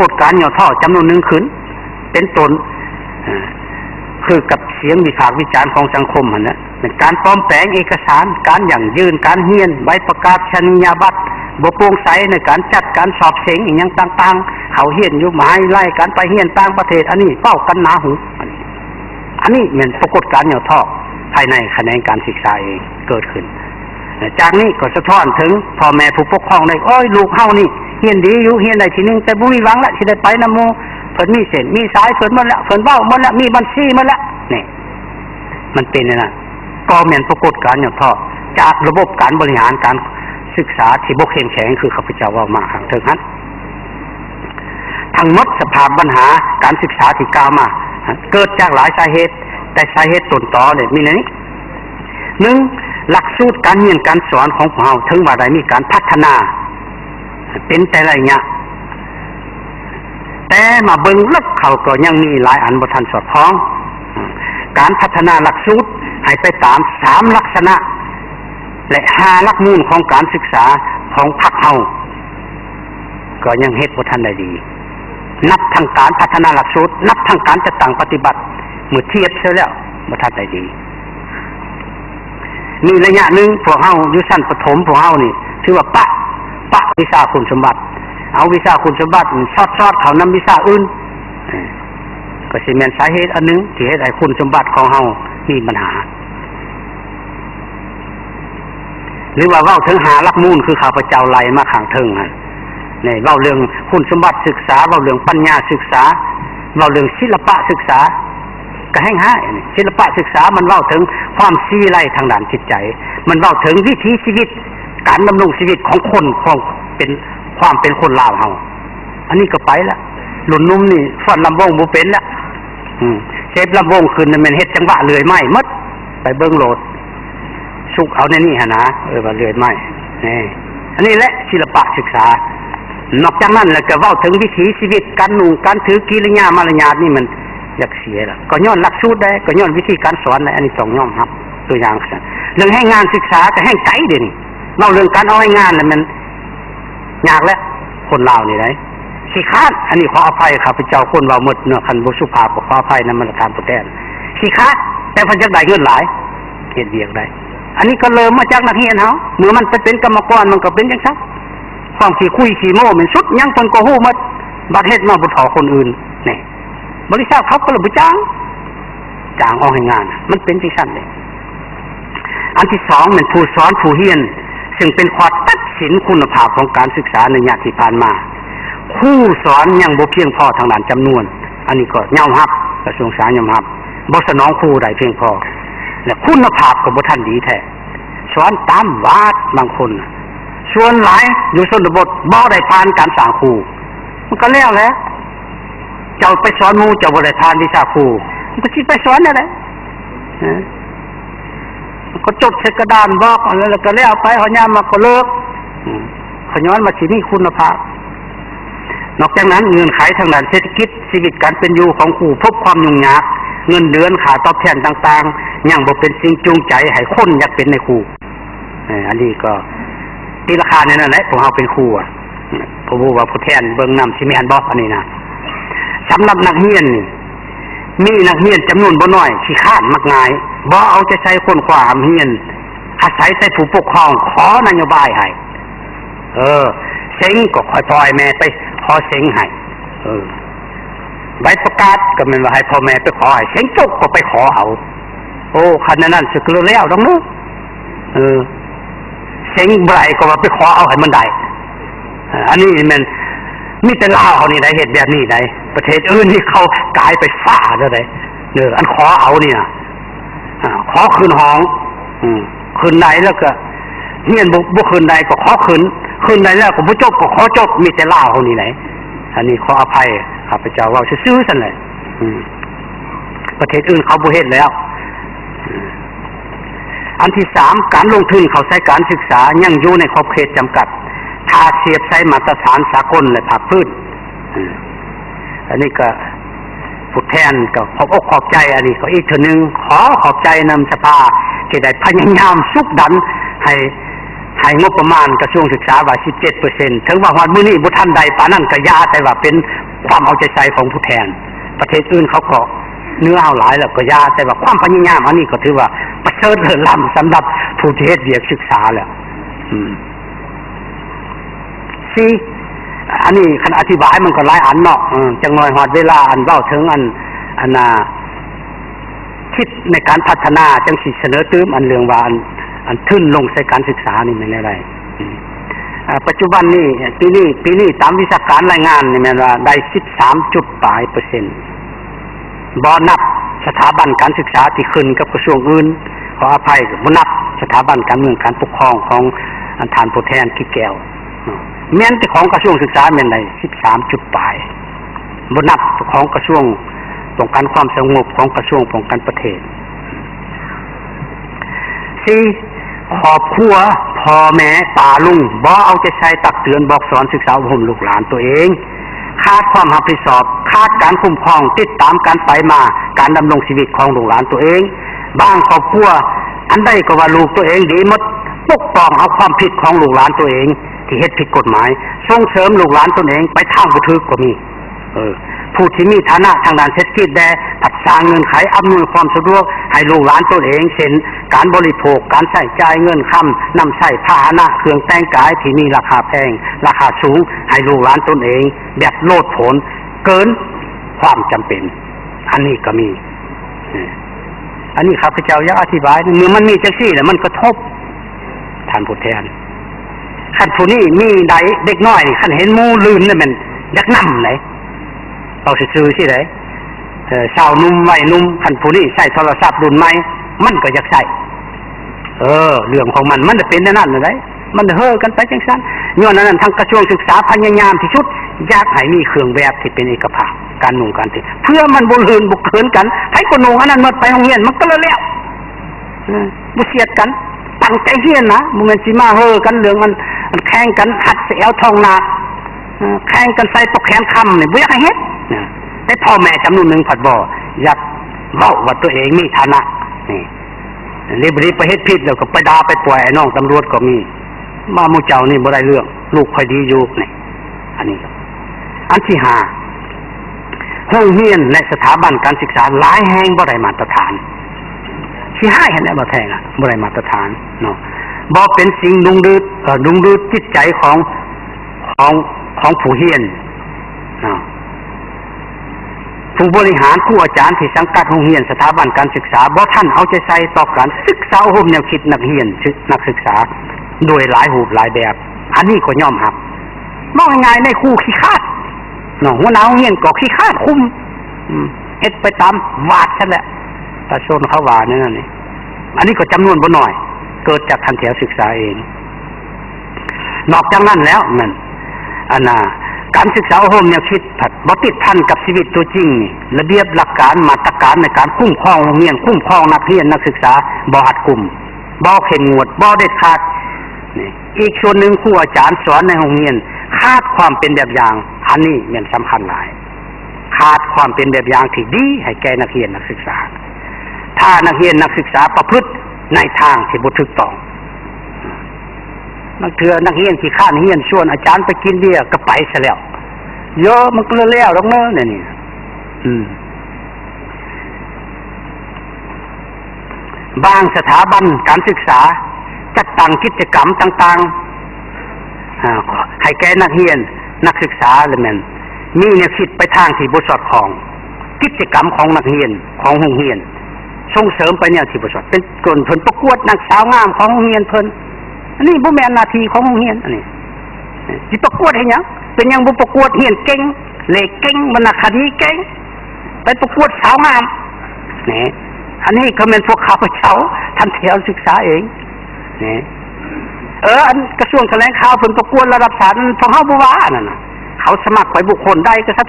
ากฏการณ์ย่อท่อจำนวนหนึ่งขึ้นเป็นต้นคือกับเสียงวิพากษ์วิจารณ์ของสังคมนะเป็นการปลอมแปลงเอกสารการอย่างยืนการเฮียนใบประกาศนียบัตรบ่โปร่งใสในการจัดการสอบเสียงอย่างต่างๆเขาเฮียนอยู่หมายไล่การไปเฮียนต่างประเทศอันนี้เป้ากันหนาหูอันนี้เป็นปรากฏการณ์ย่อท่อภายในแขนงการศึกษาเองเกิดขึ้นจากนี้ก็สะท้อนถึงพ่อแม่ผู้ปกครองได้อ้อยลูกเฮานี่เฮียนดีอยู่เฮียนได้ทีนึงแต่บ่มีหวังละสิได้ไปนำหมู่เพิ่นมีเส้นมีสายเพิ่นหมดละเพิ่นเว้าหมดละมีบัญชีหมดละนี่มันเป็นนั่นน่ะก็แม่นปรากฏการณ์ย่อท่อจากระบบการบริหารการศึกษาที่บ่เข้มแข็งคือข้าพเจ้าว่ามาข้างเทิงนั้นทั้งหมดสภาพปัญหาการศึกษาที่กล่าวมาเกิดจากหลายสาเหตุแต่สาเหตุต้นตอเนี่ยมีในนี้1หลักสูตรการเรียนการสอนของพวกเราถึงว่าได้มีการพัฒนาเป็นแต่ละอย่างแต่มาเบิ่งลึกเขาก็ยังมีหลายอันบ่ทันสอดคล้องการพัฒนาหลักสูตรให้ไปตาม3ลักษณะและ5หลักมูลของการศึกษาของพรรคเฮาก็ยังเฮ็ดบ่ทันได้ดีนับทางการพัฒนาหลักสูตรนับทางการจัดตั้งปฏิบัติเมื่อเทียบเสียแล้วบ่ทันได้ดีมีระยะหนึ่งพวกเฮาอยู่ชั้นประถมพวกเฮานี่ชื่อว่าปะวิชาคุณสมบัติเอาวิชาคุณสมบัติซอดเขานำวิชาอื่นก็สิแม่นสาเหตุอันนึงที่เฮ็ดให้คุณสมบัติของเฮามีปัญหาหรือว่าเว้าถึงหาหลักมูลคือข้าพเจ้าไล่มาข้างเทิงหั่นนี่เว้าเรื่องคุณสมบัติศึกษาเว้าเรื่องปัญญาศึกษาเว้าเรื่องศิลปะศึกษาก็แห้งหายศิลปะศึกษามันเว้าถึงความซีไล่ทางด้านจิตใจมันเว้าถึงวิถีชีวิตการดำรงชีวิตของคนของเป็นความเป็นคนลาวเฮาอันนี้ก็ไปแล้วรุ่นนุ่มนี่ฟ้อนลำวงบ่เป็นแล้วเชฟลำวงขึ้นมันเฮ็ดจังหวะเลื่อยไม้หมดไปเบิ่งโหลดสุกเอาในนี่หั่นนะว่าเลื่อยไม้นี่อันนี้แหละศิลปะศึกษานอกจากนั้นแล้วก็เว้าถึงวิถีชีวิตการนุ่งการถือกิริยามารยาทนี่มันอยากเสียแล้วก็ย้อนหลักสูตรได้ก็ย้อนวิธีการสอนได้อันนี้ต้องยอมรับตัวอย่างเรื่องให้งานศึกษาก็ให้ไกลเด้นี่เว้าเรื่องการเอาให้งานแล้วมันยากแล้วคนลาวนี่ได้ขี้คร้านอันนี้ขออภัยข้าพเจ้าคนเว้าหมดเนาะคันบ่สุภาพก็ขออภัยนำมันตามผู้แทนขี้คร้านแต่เพิ่นจักได้เงินหลายเฮ็ดเวียกได้อันนี้ก็เริ่มมาจากนักเรียนเฮาเมื่อมันไปเป็นกรรมกรมันก็เป็นจังซั่นความขี้คุยขี้โม้มันสุดยังเพิ่นก็ฮู้หมดบัดเฮ็ดมาบ่เท่าคนอื่นนี่บริษัทเขาก็เลยบ่จ้างเอาให้งานมันเป็นจังซั่นเลยอันที่2มันผู้สอนผู้เรียนซึ่งเป็นข้อตัดสินคุณภาพของการศึกษาในระยะที่ผ่านมาครูสอนยังบ่เพียงพอทางด้านจำนวนอันนี้ก็ยอมรับกระทรวงศึกษายอมรับบ่สนองครูได้เพียงพอและคุณภาพก็บ่ทันดีแท้สอนตามวาดบางคนส่วนหลายอยู่ชนบทบ่ได้ผ่านการสร้างครูมันก็แล้วแหละเจ้าไปสอนหมู่เจ้าบ่ได้ผ่านวิชาครูมันก็สิไปสอนได้แหละก็จดใส่กระดานบอกแล้วก็แล้วไปเฮายามมาก็เลิกขย้อนมาสิมีคุณภาพนอกจากนั้นเงื่อนไขทางด้านเศรษฐกิจชีวิตการเป็นอยู่ของครูพบความยุ่งยากเงินเดือนค่าตอบแทนต่างๆยังบ่เป็นสิ่งจูงใจให้คนอยากเป็นในครูอันนี้ก็ที่ราคาเนี่ยนั่นแหละพวกเฮาเป็นครูอ่ะผมรู้ว่าผู้แทนเบิ่งนำสิแม่นบ่อันนี้นะสำหรับนักเรียนนี่มีนักเรียนจำนวนบ่น้อยขี้คร้านมักง่ายบ่เอาใจใส่คนความเรียนอาศัยแต่ผู้ปกครองขอนโยบายให้เซ็งก็ค่อยปล่อยแม่ไปขอเซ็งให้ใบประกาศก็แม่นว่าให้พ่อแม่ไปขอให้เซ็งจบก็ไปขอเอาโอ้คันนั้นสิคือแล้วดอกเนาะเซ็งบ่ได้ก็ว่าไปขอเอาให้มันได้อันนี้มันมีแต่ลาวเฮานี่ได้เฮ็ดแบบนี้ได้ประเทศอื่นนี่เขากลายไปฟ้าแล้วได้อันขอเอานี่น่ะขอคืนห้องคืนไหนแล้วก็เฮียนบ่คืนใดก็ขอคืนใดแล้วก็บ่จบก็ขอจบมีแต่ลาวเฮานี่ไหนอันนี้ขออภัยข้าพเจ้าเว้าซื่อๆซั่นแหละประเทศอื่นเขาบ่เฮ็ดแล้วอันที่3การลงทุนเข้าใช้การศึกษายังอยู่ในขอบเขตจำกัดถ้าเทียบใช้มาตรฐานสากลและภาคพื้นอันนี้ก็ผู้แทนก็ขอบอกขอบใจอันนี้ก็อีกทีนึงขอขอบใจนำสภาที่ได้พยายามสุกดันให้งบประมาณกระทรวงศึกษาว่า 17% ถึงว่าฮอดมื้อนี้บ่ทันใดปานนั้นก็ยาแต่ว่าเป็น ความเอาใจใส่ของผู้แทนประเทศอื่นเขาก็เนื้อเอาหลายแล้วก็ยาแต่ว่าความพยายามอันนี้ก็ถือว่าประเสริฐเลิศล้ำสำหรับผู้ที่เฮ็ดเวียกศึกษาแล้วอันนี้คันอธิบายมันก็หลายอันเนาะจังน้อยฮอดเวลาอันเว้าถึงอันคิดในการพัฒนาจังสิเสนอตื้มอันเรื่องว่าอันทุนลงใส่การศึกษานี่แม่นอะไรปัจจุบันนี้ปีนี้ตามวิชาการรายงานนี่แม่นว่าได้13.8%บ่นับสถาบันการศึกษาที่ขึ้นกับกระทรวงอื่นขออภัยบ่นับสถาบันการเมืองการปกครองของท่านผู้แทนคิดแก้วแม้นแต่ของกระทรวงศึกษาแม่นได้13.8บ่นับของกระทรวงป้องกันความสงบของกระทรวงป้องกันประเทศครอบครัวพ่อแม่ป้าลุงบ่เอาใจใส่ตักเตือนบอกสอนศึกษาอบรมลูกหลานตัวเองขาดความรับผิดชอบขาดการคุ้มครองติดตามการไปมาการดำรงชีวิตของลูกหลานตัวเองบางครอบครัวอันใดก็ว่าลูกตัวเองดีหมดปกป้องเอาความผิดของลูกหลานตัวเองที่เฮ็ดผิดกฎหมายส่งเสริมลูกหลานตัวเองไปทางบ่ถูกก็มีผู้ที่มีฐานะทางด้านเศรษฐกิจได้พัฒนาเงินไขอำนวยความสะดวกให้ลูกหลานตัวเองเช่นการบริโภคการใช้จ่ายเงินค่ำนำใช้พาหนะเครื่องแต่งกายที่มีราคาแพงราคาสูงให้ลูกหลานตนเองแบบโลดโผนเกินความจำเป็นอันนี้ก็มีอันนี้ข้าพเจ้าอยากอธิบายเมื่อมันมีจังซี่แล้วมันกระทบท่านผู้แทนคันผู้นี้มีใดเด็กน้อยคันเห็นหมู่ลืมนี่มันอยากนำเลยเอาซื่อๆสิได้สาวนุ่มวัยนุ่มคันผู้นี้ใช้โทรศัพท์รุ่นใหม่มันก็อยากใช้เรื่องของมันจะเป็นแน่นั่นเลยมันเฮ้อกันไปจังซั่นย้อนนั้นทางกระทรวงศึกษาพยายามที่สุดอยากให้มีเครื่องแบบที่เป็นเอกภาพการนุ่งการแต่งเพื่อมันบ่ลื่นบ่เกินกันให้คนนุ่งอันนั้นหมดไปโรงเรียนมันก็แล้วบ่เสียดกันตั้งใจเรียนนะบ่แม่นสิมาเฮ้อกันเรื่องมันแข่งกันหัดเสียวทองนาแข่งกันใส่ปกแขนค่ำนี่บ่อยากให้เฮ็ดแต่พ่อแม่จำนวนหนึ่งผัดบ่อยากเว้าว่าตัวเองมีฐานะนี่รีบไปเฮ็ดผิดแล้วก็ไปด่าไปปล่อยไอ้น้องตำรวจก็มีมาหมู่เจ้านี่บ่ได้เรื่องลูกค่อยดีอยู่นี่อันนี้อันที่5โรงเรียนและสถาบันการศึกษาหลายแห่งบ่ได้มาตรฐานที่5เห็นได้บ่แท้ล่ะบ่ได้มาตรฐานเนาะบ่เป็นสิ่งดึงดูดจิตใจของผู้เรียนผู้บริหารครูอาจารย์ที่สังกัดโรงเรียนสถาบันการศึกษาบ่ท่านเอาใจใส่ต่อการศึกษาอบรมแนวคิดนักเรียนนักศึกษาโดยหลายรูปหลายแบบอันนี้ก็ยอมรับมองง่ายๆในครูขี้คาดเนาะหัวหน้าโรงเรียนก็ขี้คาดคุมเฮ็ดไปตามวาดซั่นแหละตาชนเขาว่านั่นนี่อันนี้ก็จำนวนบ่น้อยเกิดจากทันแถวศึกษาเองนอกจากนั้นแล้วนั่นการศึกษาอบรมแนวคิดผัดบ่ติดทันกับชีวิตตัวจริงระเบียบหลักการมาตรการในการคุ้มครองโรงเรียนคุ้มครองนักเรียนนักศึกษาบ่หัดกุมบ่เข้มงวดบ่เด็ดขาดนี่อีกส่วนหนึ่งครูอาจารย์สอนในโรงเรียนขาดความเป็นแบบอย่างอันนี้เป็นสำคัญหลายขาดความเป็นแบบอย่างที่ดีให้แก่นักเรียนนักศึกษาถ้านักเรียนนักศึกษาประพฤติในทางที่บ่ถูกต้องมันเถื่อนักเรียนที่ข้านเรียนชวนอาจารย์ไปกินเบียร์ก็ไปซะแล้วเยอะมันก็แล้วดอกเนาะนี่บางสถาบันการศึกษาจัดตั้งกิจกรรมต่างๆให้แก่นักเรียนนักศึกษาเลยแม่นมีแนวคิดไปทางที่บ่สอดคล้องกิจกรรมของนักเรียนของโรงเรียนส่งเสริมไปแนวที่บ่สอดเป็นเพิ่นประกวดนักสาวงามของโรงเรียนเพิ่นอันนี้บ่แม่นหน้าที่ของโรงเรียนอันนี้สิประกวดให้หยังเป็นหยังบ่ประกวดเรียนเก่งเลขเก่งวรรณคดีเก่งไปประกวดสาวงามนี่อันนี้ก็เป็นพวกข้าพเจ้าทันแถวศึกษาเองนี่อันกระทรวงแถลงข่าวเพิ่นประกวดระดับศาลของเฮาบ่ว่านั่นน่ะเขาสมัครไปบุคคลใดก็ซะ